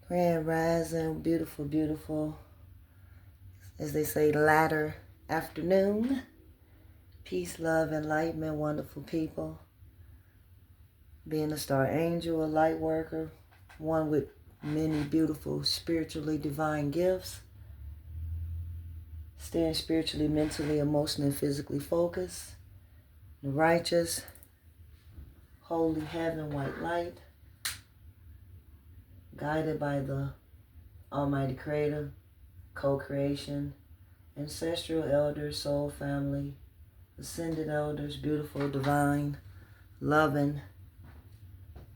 Grand rising, beautiful, beautiful, as they say, latter afternoon. Peace, love, enlightenment, wonderful people. Being a star angel, a light worker, one with many beautiful spiritually divine gifts. Staying spiritually, mentally, emotionally, and physically focused. The righteous, holy heaven, white light. Guided by the Almighty Creator, co-creation, ancestral elders, soul family, ascended elders, beautiful, divine, loving,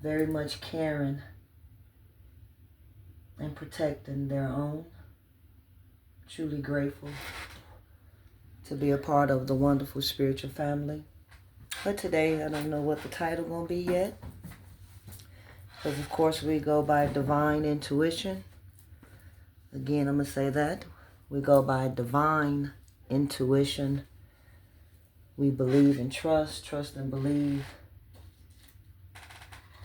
very much caring and protecting their own. Truly grateful to be a part of the wonderful spiritual family. But today, I don't know what the title gonna be yet, because of course we go by divine intuition. Again, I'm gonna say that. We go by divine intuition. We believe and trust and believe.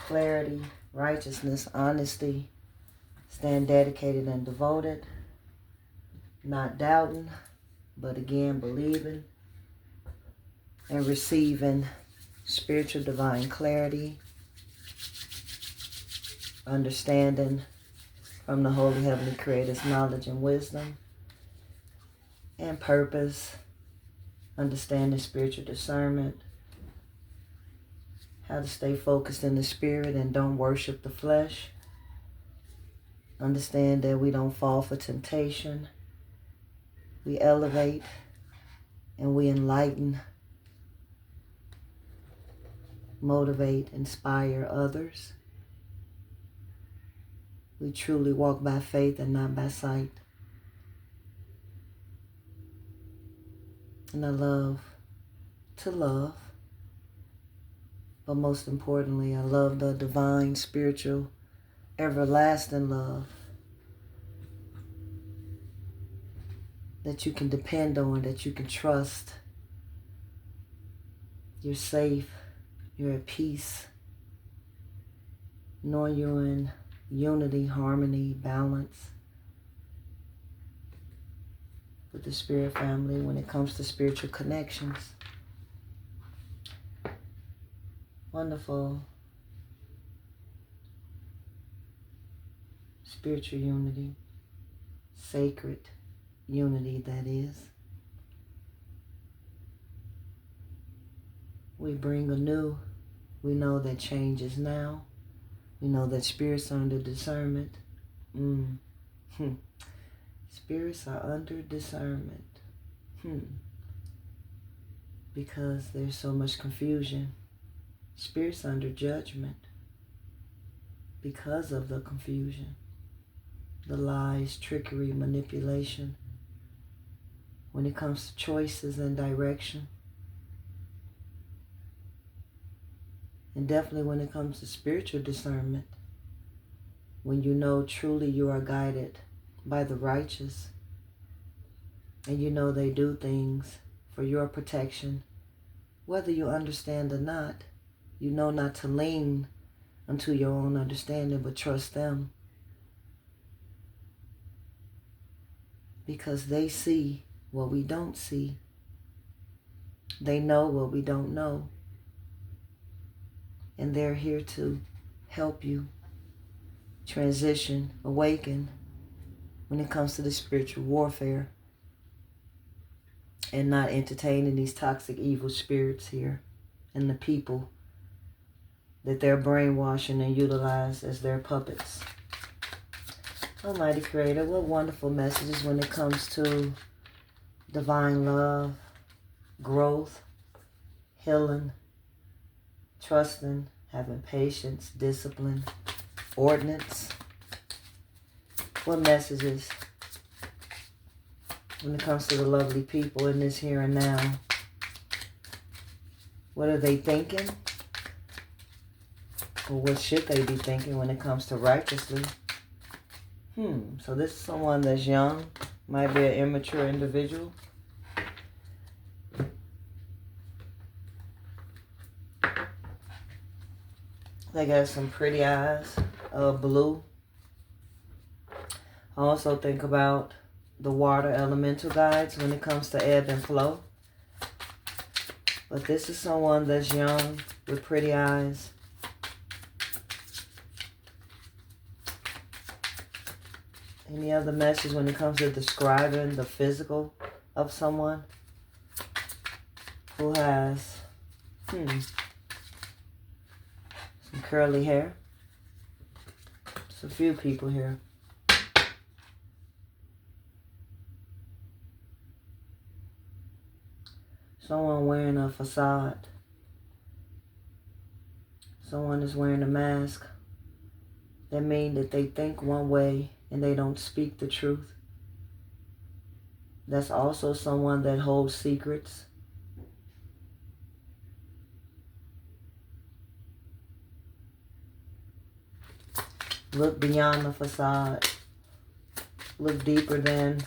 Clarity, righteousness, honesty. Stand dedicated and devoted. Not doubting, but again believing. And receiving spiritual divine clarity. Understanding from the Holy Heavenly Creator's knowledge and wisdom. And purpose. Understanding spiritual discernment. How to stay focused in the spirit and don't worship the flesh. Understand that we don't fall for temptation. We elevate and we enlighten, motivate, inspire others. We truly walk by faith and not by sight. And I love to love, but most importantly, I love the divine, spiritual, everlasting love that you can depend on, that you can trust. You're safe, you're at peace, knowing you're in unity, harmony, balance with the spirit family when it comes to spiritual connections. Wonderful spiritual unity, sacred unity, that is. We bring anew. We know that change is now. We know that spirits are under discernment. Spirits are under discernment. Because there's so much confusion. Spirits are under judgment because of the confusion. The lies, trickery, manipulation. When it comes to choices and direction. And definitely when it comes to spiritual discernment. When you know truly you are guided by the righteous. And you know they do things for your protection. Whether you understand or not, you know not to lean unto your own understanding, but trust them. Because they see what we don't see. They know what we don't know. And they're here to help you transition, awaken when it comes to the spiritual warfare and not entertaining these toxic evil spirits here and the people that they're brainwashing and utilize as their puppets. Almighty Creator, what wonderful messages when it comes to divine love, growth, healing, trusting, having patience, discipline, ordinance. What messages when it comes to the lovely people in this here and now? What are they thinking? Or what should they be thinking when it comes to righteously? So this is someone that's young, might be an immature individual. They got some pretty eyes, blue. I also think about the water elemental guides when it comes to ebb and flow. But this is someone that's young with pretty eyes. Any other message when it comes to describing the physical of someone who has some curly hair? There's a few people here. Someone wearing a facade. Someone is wearing a mask. That means that they think one way and they don't speak the truth. That's also someone that holds secrets. Look beyond the facade. Look deeper than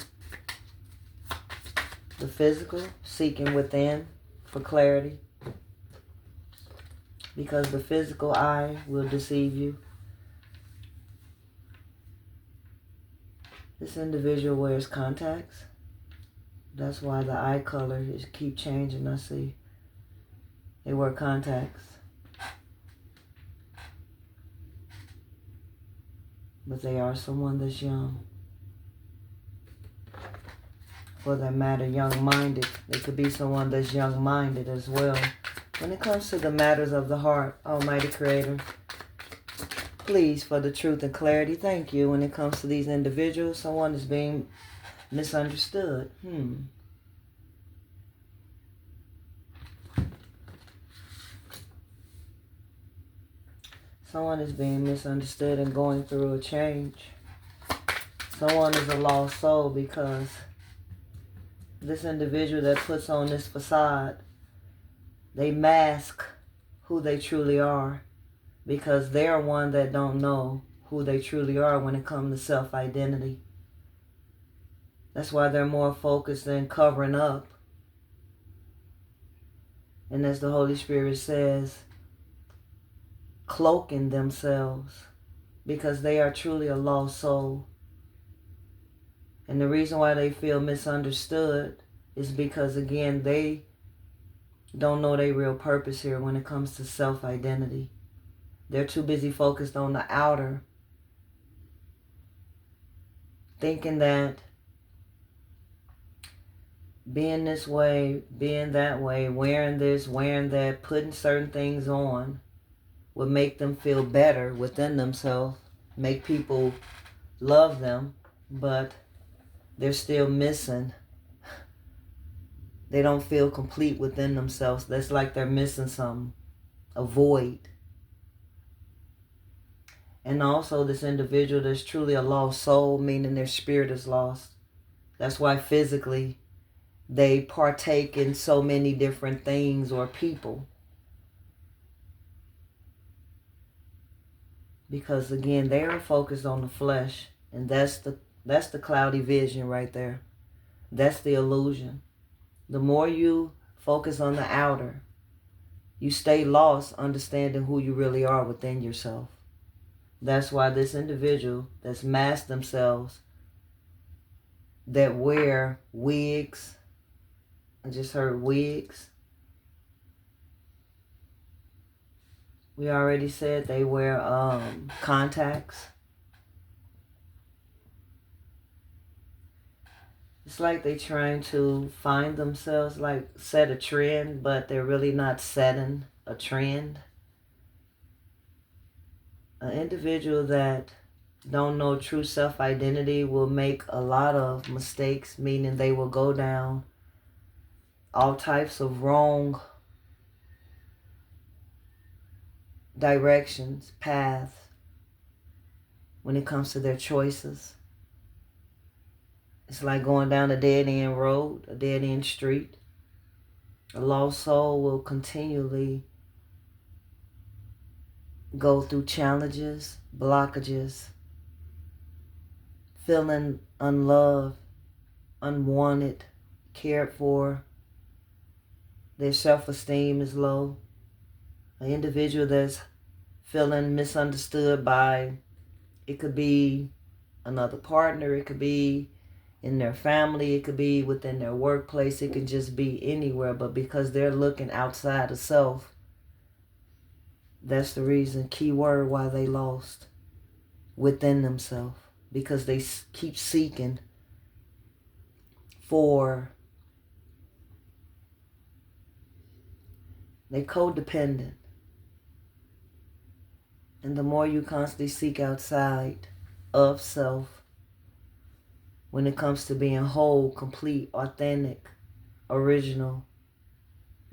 the physical, seeking within for clarity. Because the physical eye will deceive you. This individual wears contacts. That's why the eye color is keep changing. I see. They wear contacts. But they are someone that's young. For that matter, young-minded. They could be someone that's young-minded as well. When it comes to the matters of the heart, Almighty Creator, please, for the truth and clarity, thank you. When it comes to these individuals, someone is being misunderstood. Someone is being misunderstood and going through a change. Someone is a lost soul because this individual that puts on this facade, they mask who they truly are because they're one that don't know who they truly are when it comes to self-identity. That's why they're more focused than covering up. And as the Holy Spirit says, cloaking themselves because they are truly a lost soul. And the reason why they feel misunderstood is because, again, they don't know their real purpose here when it comes to self-identity. They're too busy focused on the outer, thinking that being this way, being that way, wearing this, wearing that, putting certain things on would make them feel better within themselves, make people love them, but they're still missing. They don't feel complete within themselves. That's like they're missing something, a void. And also this individual that's truly a lost soul, meaning their spirit is lost. That's why physically they partake in so many different things or people. Because again, they are focused on the flesh. And that's the cloudy vision right there. That's the illusion. The more you focus on the outer, you stay lost understanding who you really are within yourself. That's why this individual that's masked themselves, that wear wigs, I just heard wigs. We already said they wear contacts. It's like they're trying to find themselves, like set a trend, but they're really not setting a trend. An individual that don't know true self-identity will make a lot of mistakes, meaning they will go down all types of wrong directions, paths, when it comes to their choices. It's like going down a dead-end road, a dead-end street. A lost soul will continually go through challenges, blockages, feeling unloved, unwanted, cared for. Their self-esteem is low. An individual that's feeling misunderstood by, it could be another partner. It could be in their family. It could be within their workplace. It could just be anywhere. But because they're looking outside of self, that's the reason, key word, why they lost within themselves. Because they keep seeking for, they codependent. And the more you constantly seek outside of self, when it comes to being whole, complete, authentic, original,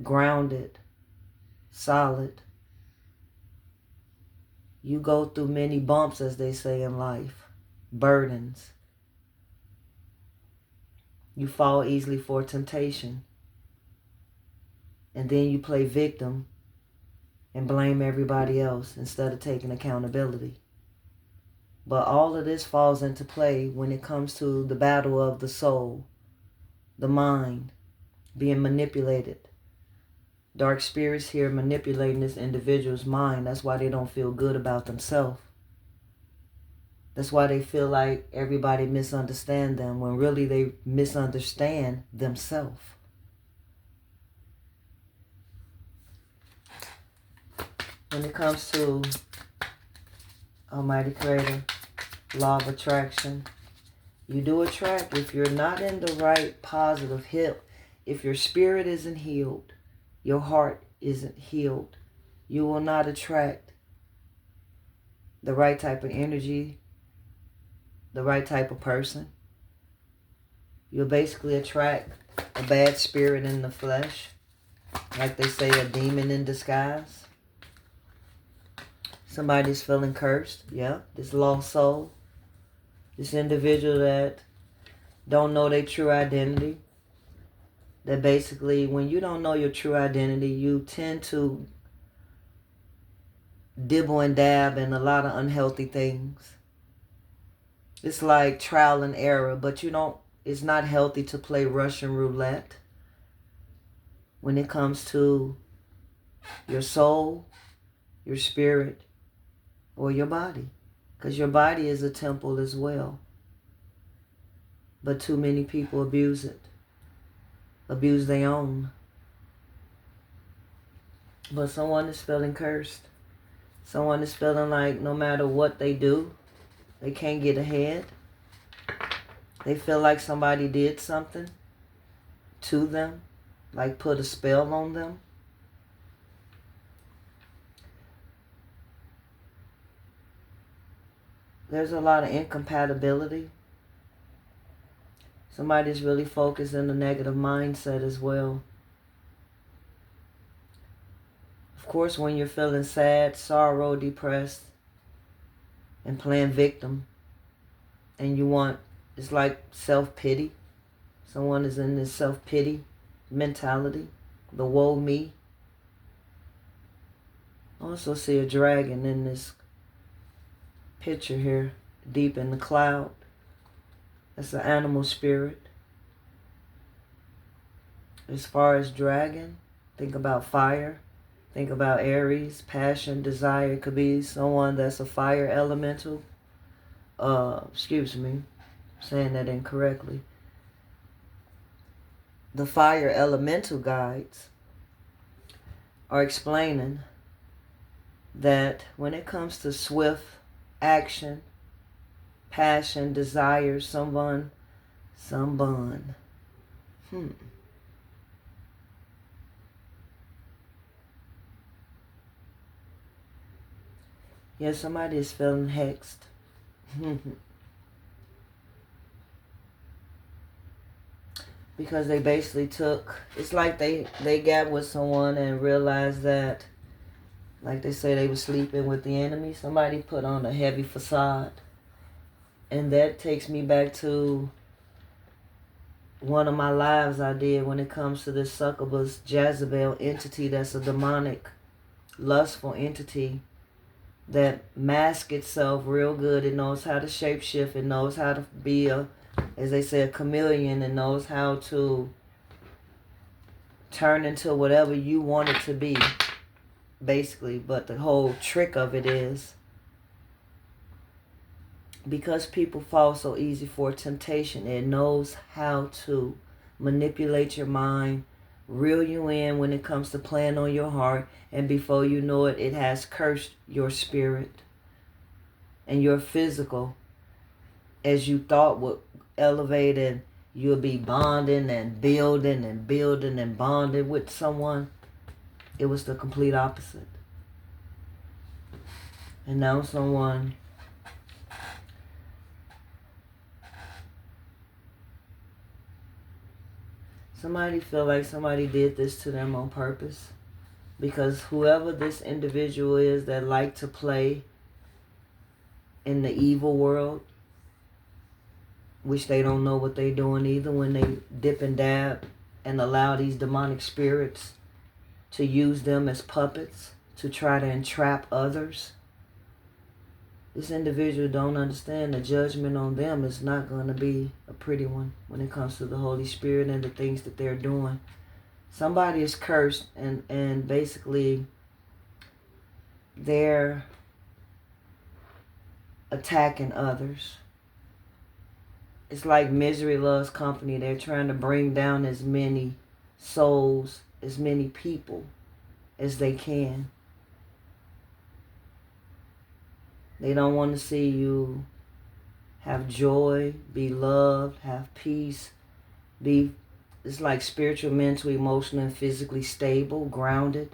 grounded, solid, you go through many bumps, as they say in life, burdens. You fall easily for temptation. And then you play victim and blame everybody else instead of taking accountability. But all of this falls into play when it comes to the battle of the soul, the mind, being manipulated. Dark spirits here manipulating this individual's mind. That's why they don't feel good about themselves. That's why they feel like everybody misunderstands them, when really they misunderstand themselves. When it comes to Almighty Creator, law of attraction, you do attract. If you're not in the right positive hip, if your spirit isn't healed, your heart isn't healed, you will not attract the right type of energy, the right type of person. You'll basically attract a bad spirit in the flesh, like they say, a demon in disguise. Somebody's feeling cursed. Yeah, this lost soul, this individual that don't know their true identity. That basically, when you don't know your true identity, you tend to dibble and dab in a lot of unhealthy things. It's like trial and error, but it's not healthy to play Russian roulette when it comes to your soul, your spirit, or your body. Because your body is a temple as well. But too many people abuse it. Abuse their own. But someone is feeling cursed. Someone is feeling like no matter what they do, they can't get ahead. They feel like somebody did something to them, like put a spell on them. There's a lot of incompatibility. Somebody's really focused in a negative mindset as well. Of course, when you're feeling sad, sorrow, depressed, and playing victim, and it's like self-pity. Someone is in this self-pity mentality, the woe me. I also see a dragon in this picture here, deep in the cloud. That's an animal spirit. As far as dragon, think about fire. Think about Aries, passion, desire. It could be someone that's a fire elemental. Excuse me, I'm saying that incorrectly. The fire elemental guides are explaining that when it comes to swift action, passion, desire, someone. Yeah, somebody is feeling hexed. Because they basically it's like they got with someone and realized that, like they say, they were sleeping with the enemy. Somebody put on a heavy facade. And that takes me back to one of my lives I did when it comes to this succubus Jezebel entity that's a demonic, lustful entity that masks itself real good. It knows how to shapeshift. It knows how to be as they say, a chameleon. It knows how to turn into whatever you want it to be, basically. But the whole trick of it is because people fall so easy for temptation, it knows how to manipulate your mind, reel you in when it comes to playing on your heart, and before you know it, it has cursed your spirit and your physical. As you thought would elevate and you'll be bonding and building and building and bonding with someone, it was the complete opposite. And now somebody feel like somebody did this to them on purpose, because whoever this individual is that like to play in the evil world, which they don't know what they're doing either when they dip and dab and allow these demonic spirits to use them as puppets to try to entrap others. This individual don't understand the judgment on them is not going to be a pretty one when it comes to the Holy Spirit and the things that they're doing. Somebody is cursed and basically they're attacking others. It's like misery loves company. They're trying to bring down as many souls, as many people as they can. They don't want to see you have joy, be loved, have peace, it's like spiritual, mental, emotional, and physically stable, grounded.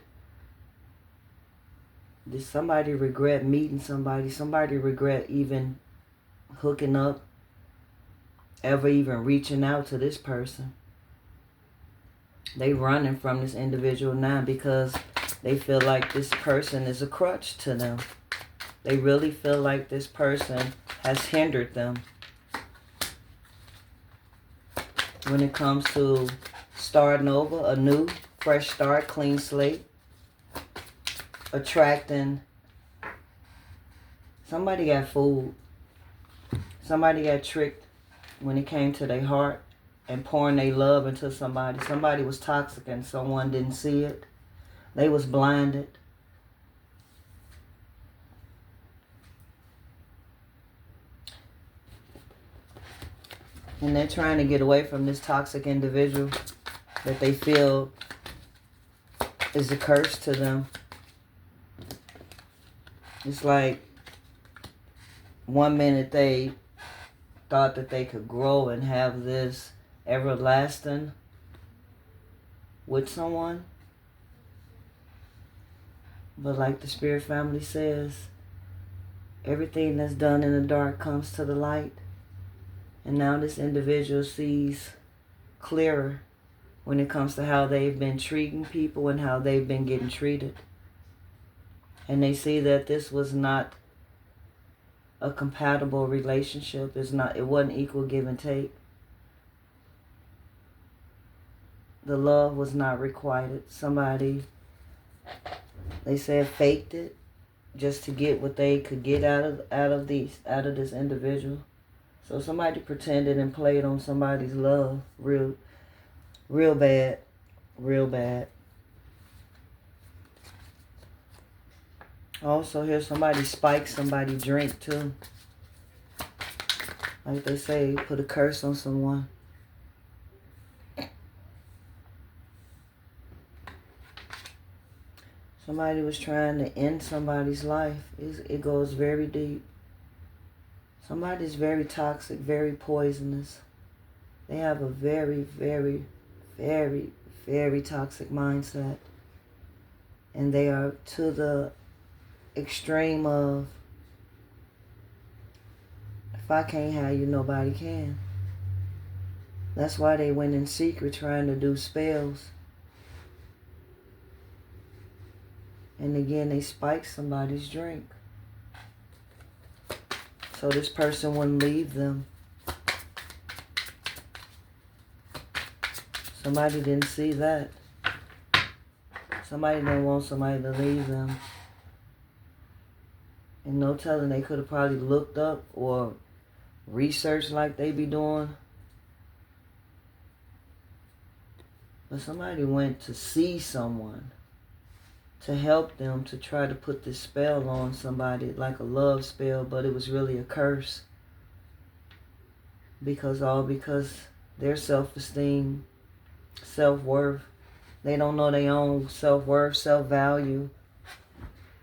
Did somebody regret meeting somebody? Somebody regret even hooking up, ever even reaching out to this person? They running from this individual now because they feel like this person is a crutch to them. They really feel like this person has hindered them when it comes to starting over, a new, fresh start, clean slate, attracting. Somebody got fooled. Somebody got tricked when it came to their heart and pouring their love into somebody. Somebody was toxic and someone didn't see it. They was blinded. And they're trying to get away from this toxic individual that they feel is a curse to them. It's like 1 minute they thought that they could grow and have this everlasting with someone. But like the Spirit family says, everything that's done in the dark comes to the light. And now this individual sees clearer when it comes to how they've been treating people and how they've been getting treated. And they see that this was not a compatible relationship. It wasn't equal give and take. The love was not requited. Somebody, they said, faked it just to get what they could get out of this individual. So somebody pretended and played on somebody's love real bad, real bad. Also hear somebody spike somebody's drink too. Like they say, put a curse on someone. Somebody was trying to end somebody's life. It goes very deep. Somebody's very toxic, very poisonous. They have a very, very, very, very toxic mindset. And they are to the extreme of, if I can't have you, nobody can. That's why they went in secret trying to do spells. And again, they spiked somebody's drink. So this person wouldn't leave them. Somebody didn't see that. Somebody didn't want somebody to leave them. And no telling, they could have probably looked up or researched like they be doing. But somebody went to see someone to help them to try to put this spell on somebody, like a love spell, but it was really a curse. because their self-esteem, self-worth, they don't know their own self-worth, self-value,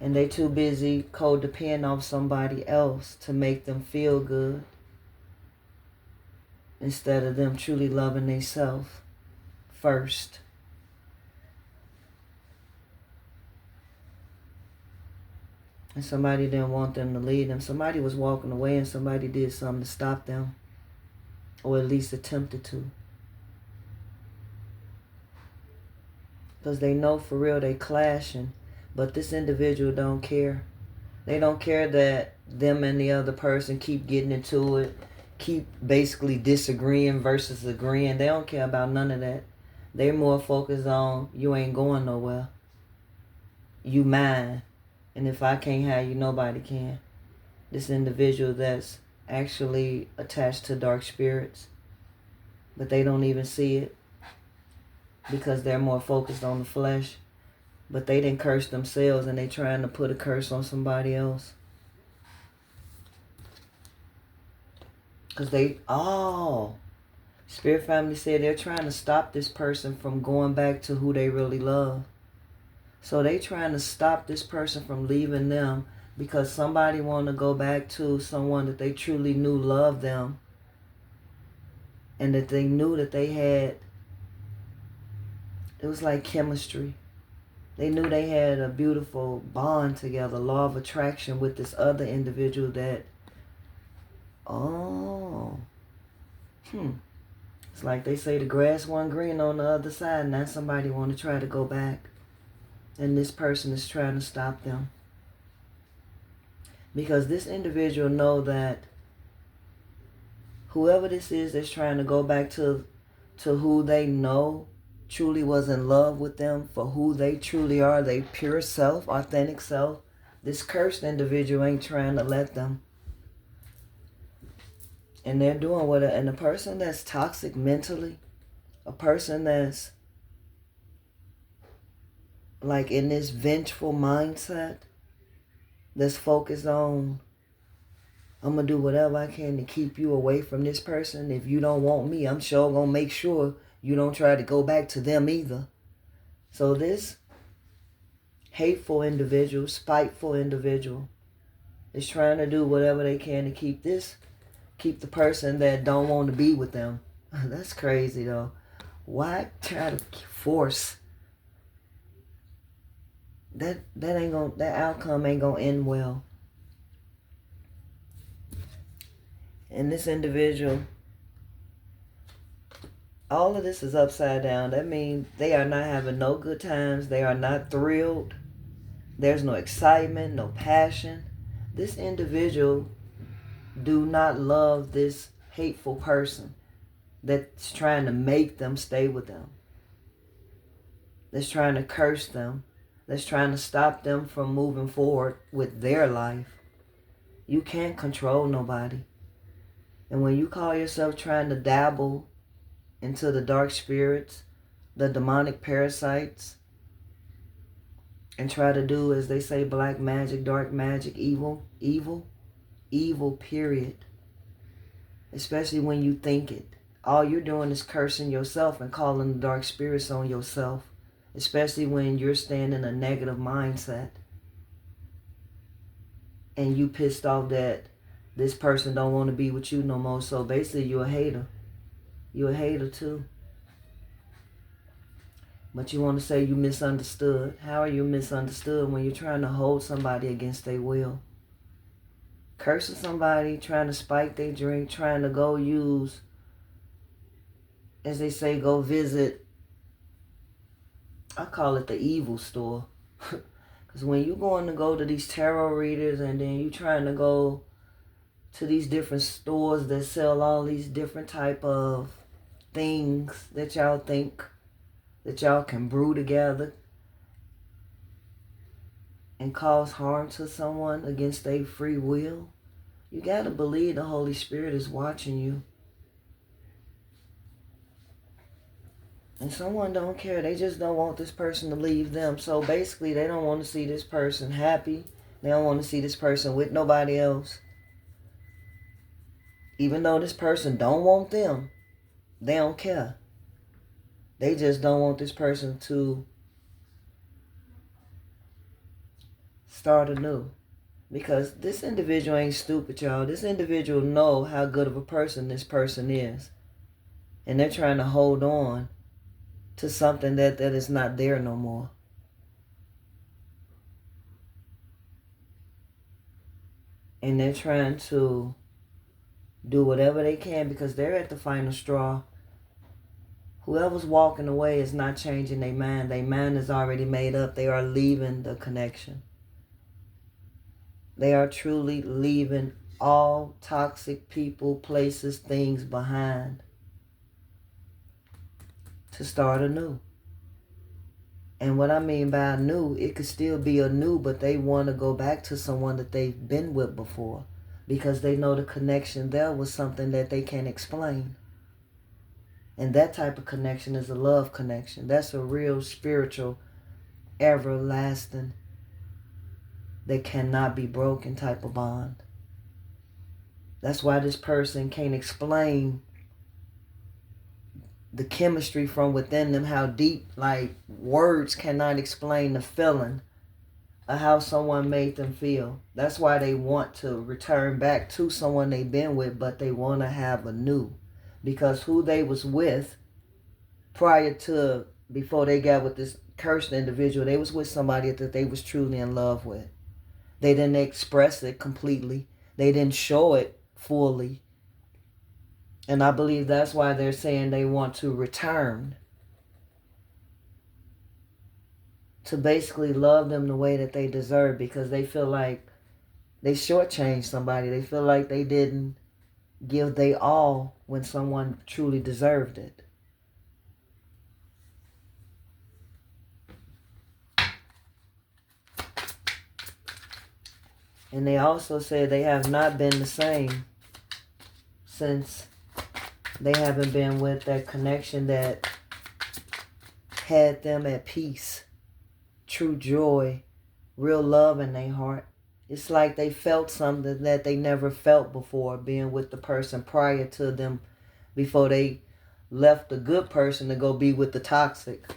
and they too busy codependent on somebody else to make them feel good instead of them truly loving themselves first. And somebody didn't want them to lead them. Somebody was walking away and somebody did something to stop them, or at least attempted to. Because they know for real they clashing, but this individual don't care. They don't care that them and the other person keep getting into it, keep basically disagreeing versus agreeing. They don't care about none of that. They're more focused on, you ain't going nowhere. You mine. And if I can't have you, nobody can. This individual that's actually attached to dark spirits, but they don't even see it because they're more focused on the flesh. But they didn't curse themselves and they trying to put a curse on somebody else. Because Spirit family said they're trying to stop this person from going back to who they really love. So they trying to stop this person from leaving them because somebody want to go back to someone that they truly knew loved them and that they knew that they had, it was like chemistry. They knew they had a beautiful bond together, law of attraction with this other individual that, it's like they say the grass wasn't green on the other side, and now somebody want to try to go back. And this person is trying to stop them. Because this individual know that whoever this is that's trying to go back to who they know truly was in love with them for who they truly are, they pure self, authentic self, this cursed individual ain't trying to let them. And they're doing what, and a person that's toxic mentally, a person that's like in this vengeful mindset, that's focused on, I'm going to do whatever I can to keep you away from this person. If you don't want me, I'm sure going to make sure you don't try to go back to them either. So this hateful individual, spiteful individual is trying to do whatever they can to keep the person that don't want to be with them. That's crazy though. Why try to force? That outcome ain't gonna end well. And this individual, all of this is upside down. That means they are not having no good times. They are not thrilled. There's no excitement, no passion. This individual do not love this hateful person that's trying to make them stay with them, that's trying to curse them, that's trying to stop them from moving forward with their life. You can't control nobody. And when you call yourself trying to dabble into the dark spirits, the demonic parasites, and try to do, as they say, black magic, dark magic, evil, period. Especially when you think it. All you're doing is cursing yourself and calling the dark spirits on yourself. Especially when you're staying in a negative mindset. And you pissed off that this person don't want to be with you no more. So basically you're a hater. You're a hater too. But you want to say you misunderstood. How are you misunderstood when you're trying to hold somebody against their will? Cursing somebody, trying to spike their drink, trying to go use, as they say, go visit, I call it the evil store. Because when you're going to go to these tarot readers and then you're trying to go to these different stores that sell all these different type of things that y'all think that y'all can brew together and cause harm to someone against their free will, you got to believe the Holy Spirit is watching you. And someone don't care. They just don't want this person to leave them. So basically, they don't want to see this person happy. They don't want to see this person with nobody else. Even though this person don't want them, they don't care. They just don't want this person to start anew. Because this individual ain't stupid, y'all. This individual know how good of a person this person is. And they're trying to hold on to something that is not there no more. And they're trying to do whatever they can because they're at the final straw. Whoever's walking away is not changing their mind. Their mind is already made up. They are leaving the connection. They are truly leaving all toxic people, places, things behind to start anew. And what I mean by new, it could still be a new, but they want to go back to someone that they've been with before because they know the connection there was something that they can't explain. And that type of connection is a love connection. That's a real spiritual, everlasting, that cannot be broken type of bond. That's why this person can't explain the chemistry from within them, how deep, like words cannot explain the feeling of how someone made them feel. That's why they want to return back to someone they've been with, but they want to have a new. Because who they was with prior to, before they got with this cursed individual, they was with somebody that they was truly in love with. They didn't express it completely. They didn't show it fully. And I believe that's why they're saying they want to return. To basically love them the way that they deserve, because they feel like they shortchanged somebody. They feel like they didn't give they all when someone truly deserved it. And they also said they have not been the same since they haven't been with that connection that had them at peace, true joy, real love in their heart. It's like they felt something that they never felt before, being with the person prior to them, before they left the good person to go be with the toxic.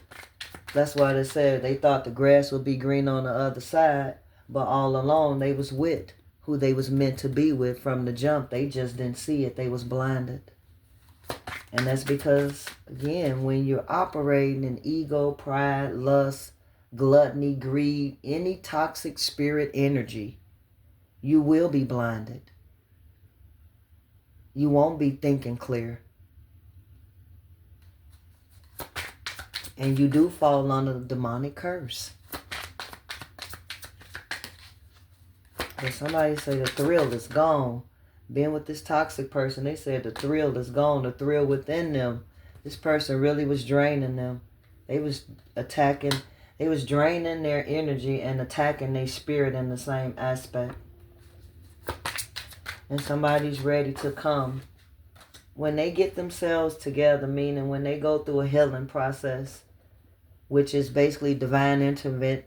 That's why they said they thought the grass would be green on the other side, but all along they was with who they was meant to be with from the jump. They just didn't see it. They was blinded. And that's because, again, when you're operating in ego, pride, lust, gluttony, greed, any toxic spirit energy, you will be blinded. You won't be thinking clear. And you do fall under the demonic curse. But somebody say the thrill is gone. Being with this toxic person, they said the thrill is gone. The thrill within them. This person really was draining them. They was attacking. They was draining their energy and attacking their spirit in the same aspect. And somebody's ready to come. When they get themselves together, meaning when they go through a healing process, which is basically divine intervention,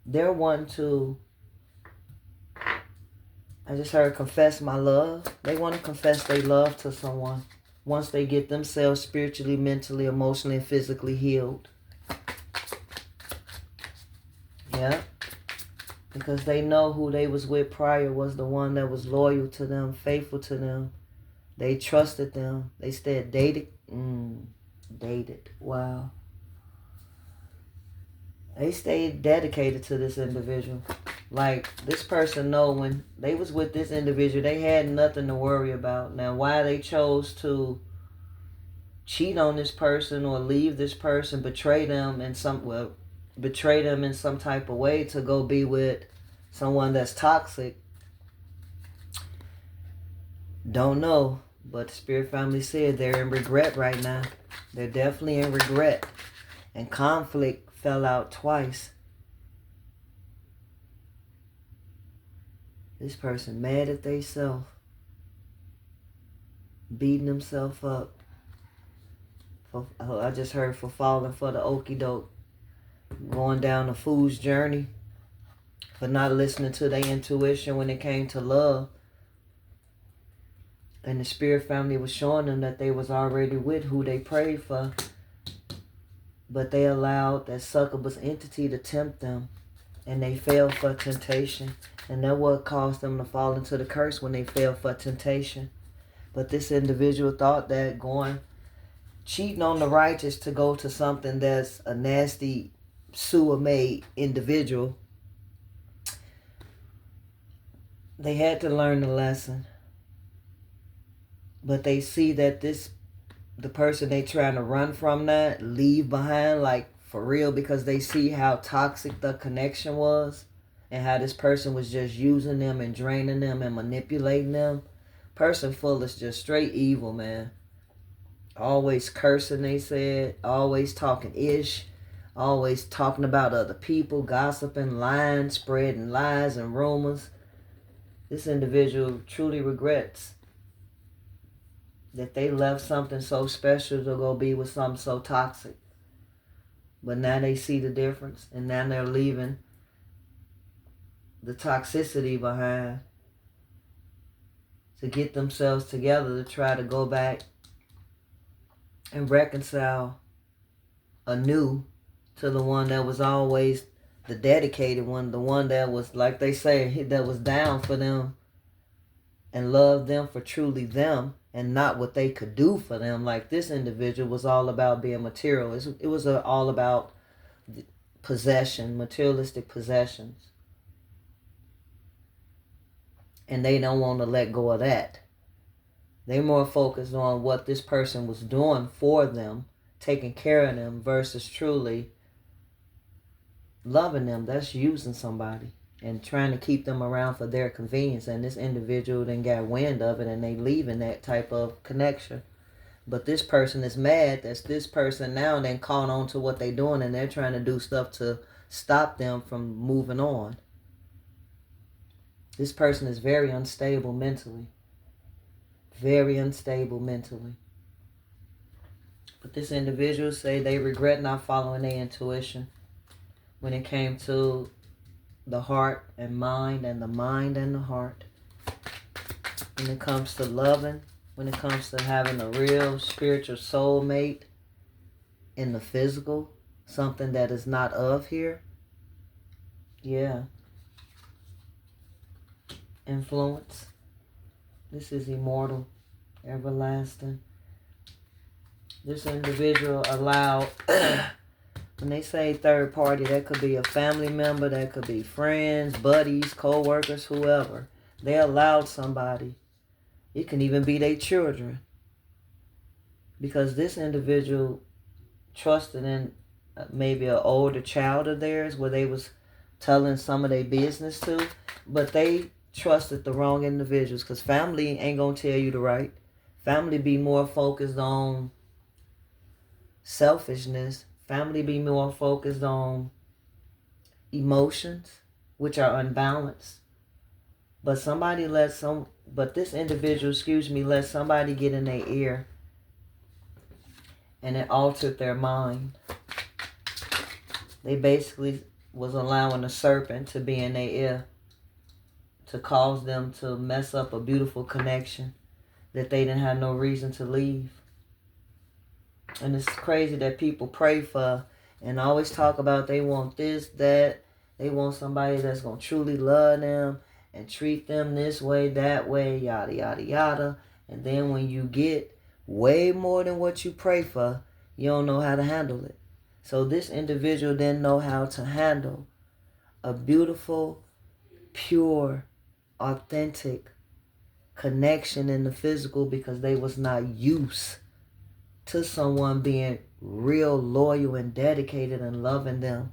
they're wanting to, I just heard confess my love. They want to confess their love to someone once they get themselves spiritually, mentally, emotionally, and physically healed. Yeah. Because they know who they was with prior was the one that was loyal to them, faithful to them. They trusted them. They stayed dated. Wow. They stayed dedicated to this individual. Like, this person know when they was with this individual, they had nothing to worry about. Now, why they chose to cheat on this person or leave this person, betray them in some type of way to go be with someone that's toxic, don't know. But the spirit family said they're in regret right now. They're definitely in regret. And conflict fell out twice. This person mad at theyself, beating himself up. I just heard for falling for the okie doke, going down a fool's journey. for not listening to their intuition when it came to love. And the spirit family was showing them that they was already with who they prayed for. But they allowed that succubus entity to tempt them. And they fell for temptation. And that what caused them to fall into the curse when they fell for temptation. But this individual thought that cheating on the righteous to go to something that's a nasty, sewer-made individual, they had to learn the lesson. But they see that the person they trying to run from that, leave behind, like for real, because they see how toxic the connection was and how this person was just using them and draining them and manipulating them. Person full is just straight evil, man. Always cursing, they said. Always talking ish. Always talking about other people, gossiping, lying, spreading lies and rumors. This individual truly regrets that they left something so special to go be with something so toxic. But now they see the difference, and now they're leaving the toxicity behind to get themselves together to try to go back and reconcile anew to the one that was always the dedicated one, the one that was, like they say, that was down for them and loved them for truly them and not what they could do for them. Like this individual was all about being material. It was all about possession, materialistic possessions. And they don't want to let go of that. They're more focused on what this person was doing for them, taking care of them, versus truly loving them. That's using somebody and trying to keep them around for their convenience. And this individual then got wind of it and they leaving that type of connection. But this person is mad that this person now then caught on to what they're doing and they're trying to do stuff to stop them from moving on. This person is very unstable mentally. Very unstable mentally. But this individual say they regret not following their intuition when it came to the heart and mind and the mind and the heart. When it comes to loving, when it comes to having a real spiritual soulmate in the physical, something that is not of here. Yeah. Influence. This is immortal, everlasting. This individual allowed, when they say third party, that could be a family member, that could be friends, buddies, co-workers, whoever. They allowed somebody. It can even be their children. Because this individual trusted in maybe an older child of theirs where they was telling some of their business to, but they trusted the wrong individuals, because family ain't gonna tell you the right. Family be more focused on selfishness. Family be more focused on emotions, which are unbalanced. But this individual, let somebody get in their ear and it altered their mind. They basically was allowing a serpent to be in their ear to cause them to mess up a beautiful connection that they didn't have no reason to leave. And it's crazy that people pray for and always talk about they want this, that. They want somebody that's going to truly love them and treat them this way, that way, yada, yada, yada. And then when you get way more than what you pray for, you don't know how to handle it. So this individual didn't know how to handle a beautiful, pure, authentic connection in the physical, because they was not used to someone being real loyal and dedicated and loving them.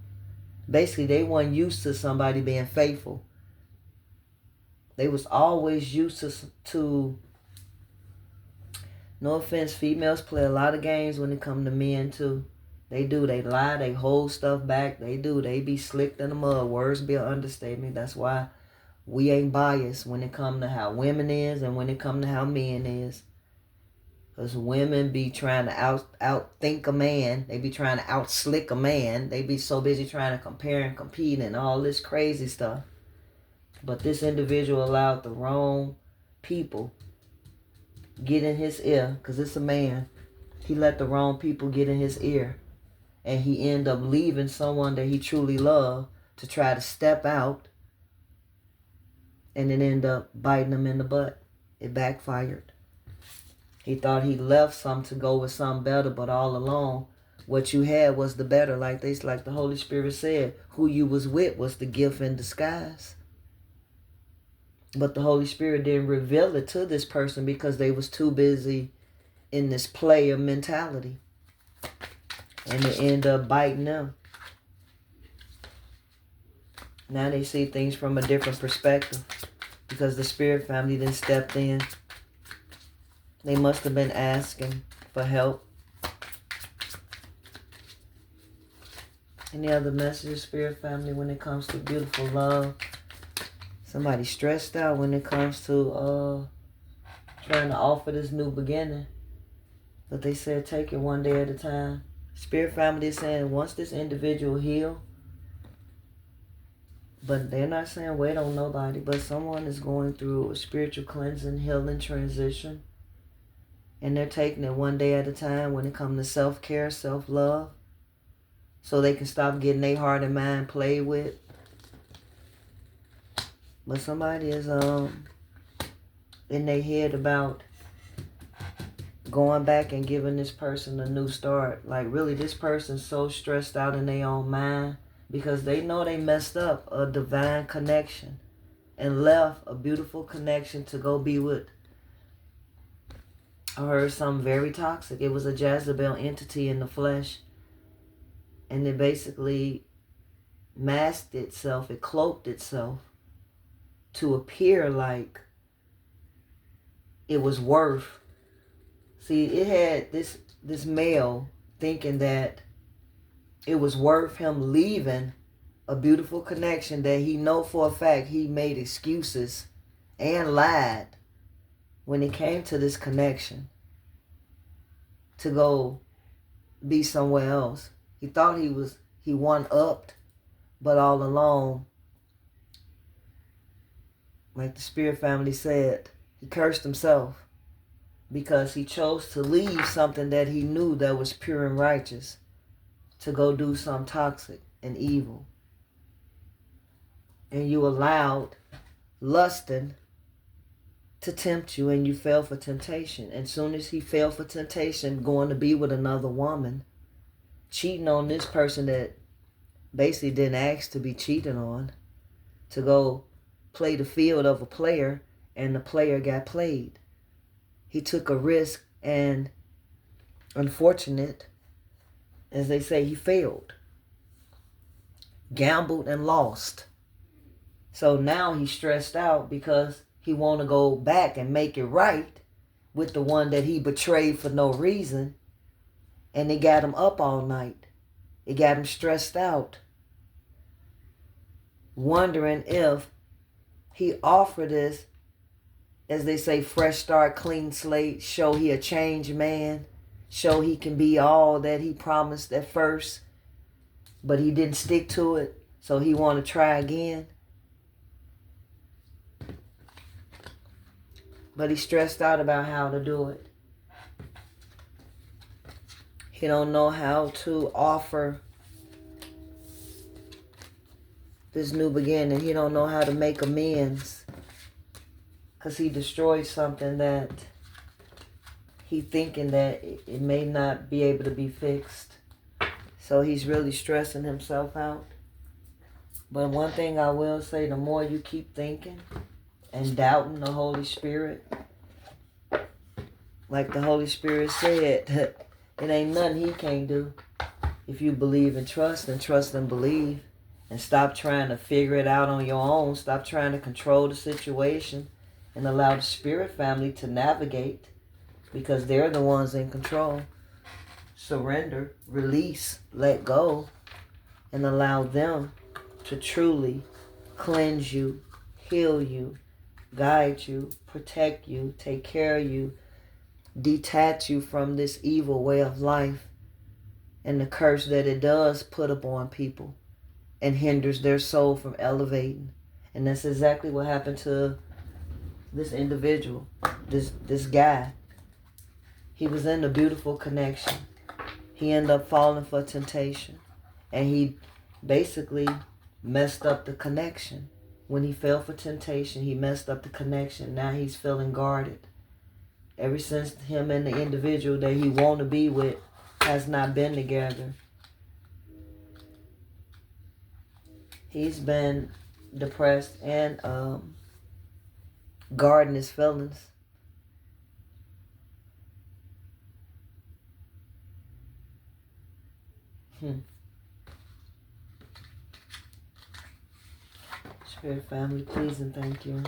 Basically, they weren't used to somebody being faithful. They was always used to no offense, females play a lot of games when it come to men too. They do. They lie. They hold stuff back. They do. They be slicked in the mud. Words be an understatement. That's why we ain't biased when it come to how women is and when it come to how men is. Because women be trying to outthink a man. They be trying to outslick a man. They be so busy trying to compare and compete and all this crazy stuff. But this individual allowed the wrong people get in his ear, because it's a man. He let the wrong people get in his ear. And he ended up leaving someone that he truly loved to try to step out, and it ended up biting him in the butt. It backfired. He thought he left some to go with something better, but all along, what you had was the better. Like the Holy Spirit said, who you was with was the gift in disguise. But the Holy Spirit didn't reveal it to this person because they was too busy in this player mentality. And it ended up biting them. Now they see things from a different perspective because the spirit family then stepped in. They must have been asking for help. Any other messages, spirit family, when it comes to beautiful love? Somebody stressed out when it comes to trying to offer this new beginning. But they said take it one day at a time. Spirit family is saying once this individual heal, but they're not saying wait on nobody, but someone is going through a spiritual cleansing, healing transition. And they're taking it one day at a time when it comes to self-care, self-love, so they can stop getting their heart and mind played with. But somebody is in their head about going back and giving this person a new start. Like really, this person's so stressed out in their own mind because they know they messed up a divine connection and left a beautiful connection to go be with. I heard something very toxic. It was a Jezebel entity in the flesh. And it basically masked itself, it cloaked itself to appear like it was worth. See, it had this male thinking that it was worth him leaving a beautiful connection that he know for a fact he made excuses and lied when it came to this connection to go be somewhere else. He thought he one-upped, but all along, like the spirit family said, he cursed himself because he chose to leave something that he knew that was pure and righteous to go do something toxic and evil. And you allowed lusting to tempt you, and you fell for temptation. And soon as he fell for temptation, going to be with another woman, cheating on this person that basically didn't ask to be cheated on, to go play the field of a player, and the player got played. He took a risk, and unfortunate, as they say, he failed. Gambled and lost. So now he's stressed out because he want to go back and make it right with the one that he betrayed for no reason. And it got him up all night. It got him stressed out. Wondering if he offered this, as they say, fresh start, clean slate, show he a changed man, show he can be all that he promised at first, but he didn't stick to it, so he want to try again. But he's stressed out about how to do it. He don't know how to offer this new beginning. He don't know how to make amends because he destroyed something that he thinking that it may not be able to be fixed. So he's really stressing himself out. But one thing I will say, the more you keep thinking and doubting the Holy Spirit, like the Holy Spirit said, it ain't nothing he can't do. If you believe and trust and believe, and stop trying to figure it out on your own, stop trying to control the situation, and allow the spirit family to navigate, because they're the ones in control. Surrender, release, let go, and allow them to truly cleanse you, heal you, guide you, protect you, take care of you, detach you from this evil way of life and the curse that it does put upon people and hinders their soul from elevating And that's exactly what happened to this individual, this guy. He was in a beautiful connection. He ended up falling for temptation. And he basically messed up the connection. When he fell for temptation, he messed up the connection. Now he's feeling guarded. Ever since him and the individual that he want to be with has not been together, he's been depressed and guarding his feelings. Spirit family, please and thank you.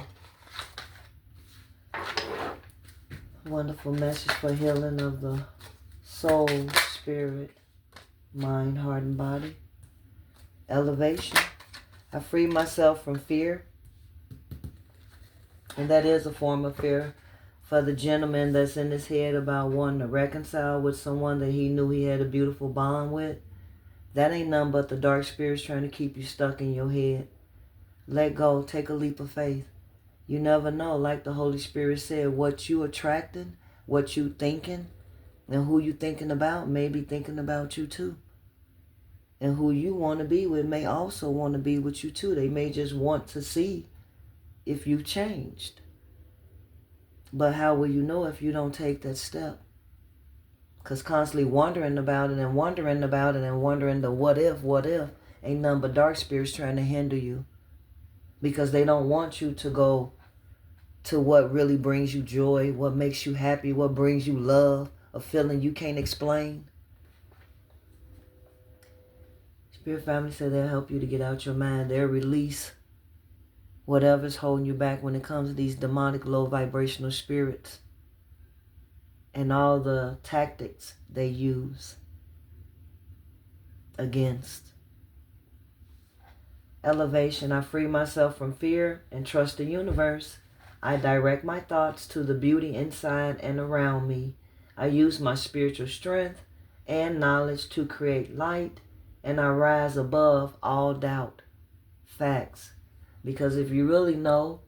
Wonderful message for healing of the soul, spirit, mind, heart, and body. Elevation. I free myself from fear. And that is a form of fear for the gentleman that's in his head about wanting to reconcile with someone that he knew he had a beautiful bond with. That ain't nothing but the dark spirits trying to keep you stuck in your head. Let go. Take a leap of faith. You never know. Like the Holy Spirit said, what you attracting, what you thinking, and who you thinking about may be thinking about you too. And who you want to be with may also want to be with you too. They may just want to see if you've changed. But how will you know if you don't take that step? Because constantly wondering about it and wondering about it and wondering the what if, ain't nothing but dark spirits trying to hinder you. Because they don't want you to go to what really brings you joy, what makes you happy, what brings you love, a feeling you can't explain. Spirit family said they'll help you to get out your mind. They'll release whatever's holding you back when it comes to these demonic low vibrational spirits and all the tactics they use against. Elevation. I free myself from fear and trust the universe. I direct my thoughts to the beauty inside and around me. I use my spiritual strength and knowledge to create light, and I rise above all doubt. Facts. Because if you really know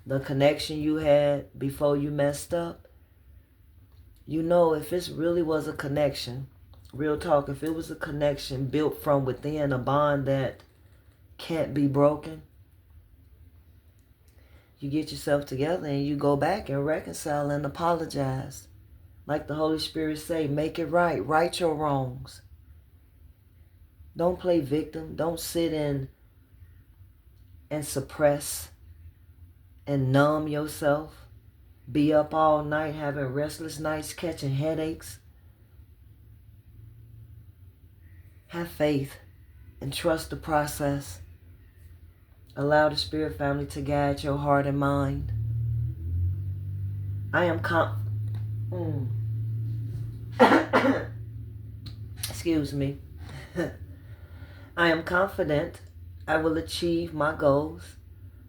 the connection you had before you messed up, you know if it really was a connection, real talk, if it was a connection built from within, a bond that can't be broken, you get yourself together and you go back and reconcile and apologize. Like the Holy Spirit say, make it right. Right your wrongs. Don't play victim. Don't sit in and suppress and numb yourself. Be up all night having restless nights, catching headaches. Have faith and trust the process. Allow the Spirit family to guide your heart and mind. I am Excuse me. I am confident I will achieve my goals.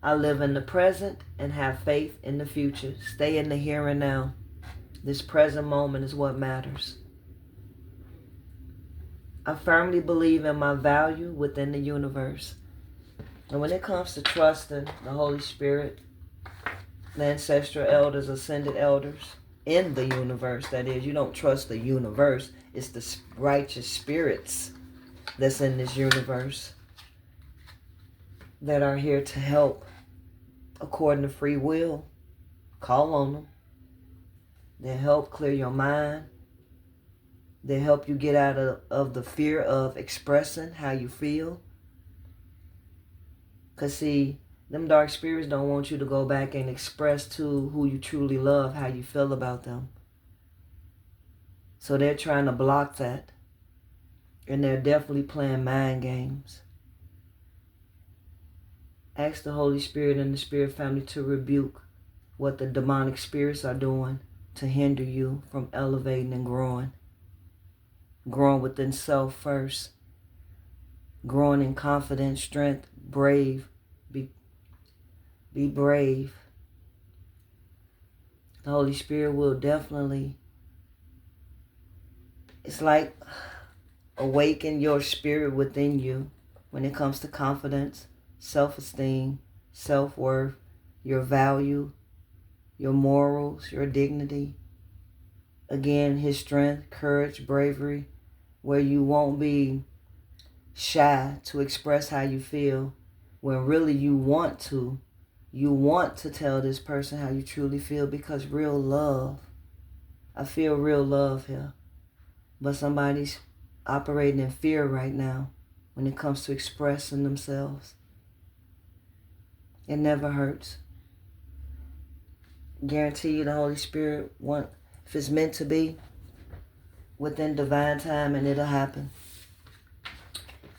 I live in the present and have faith in the future. Stay in the here and now. This present moment is what matters. I firmly believe in my value within the universe. And when it comes to trusting the Holy Spirit, the ancestral elders, ascended elders in the universe, that is, you don't trust the universe, it's the righteous spirits that's in this universe that are here to help according to free will. Call on them. They help clear your mind. They help you get out of the fear of expressing how you feel. Because see, them dark spirits don't want you to go back and express to who you truly love how you feel about them. So they're trying to block that. And they're definitely playing mind games. Ask the Holy Spirit and the Spirit family to rebuke what the demonic spirits are doing to hinder you from elevating and growing. Growing within self first. Growing in confidence, strength, brave. Be brave. The Holy Spirit will definitely, it's like awaken your spirit within you when it comes to confidence, self-esteem, self-worth, your value, your morals, your dignity. Again, his strength, courage, bravery, where you won't be shy to express how you feel when really you want to. You want to tell this person how you truly feel, because real love, I feel real love here. But somebody's operating in fear right now when it comes to expressing themselves. It never hurts. Guarantee you the Holy Spirit if it's meant to be, within divine time, and it'll happen.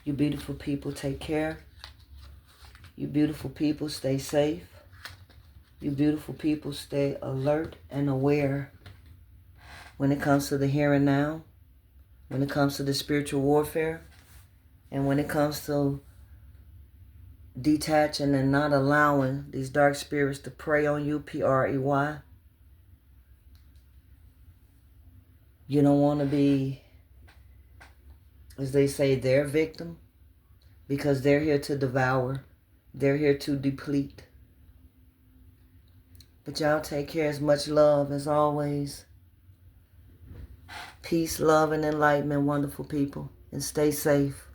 You beautiful people, take care. You beautiful people, stay safe. You beautiful people, stay alert and aware when it comes to the here and now, when it comes to the spiritual warfare, and when it comes to detaching and not allowing these dark spirits to prey on you, P-R-E-Y. You don't want to be, as they say, their victim, because they're here to devour. They're here to deplete. But y'all take care. As much love as always. Peace, love, and enlightenment, wonderful people. And stay safe.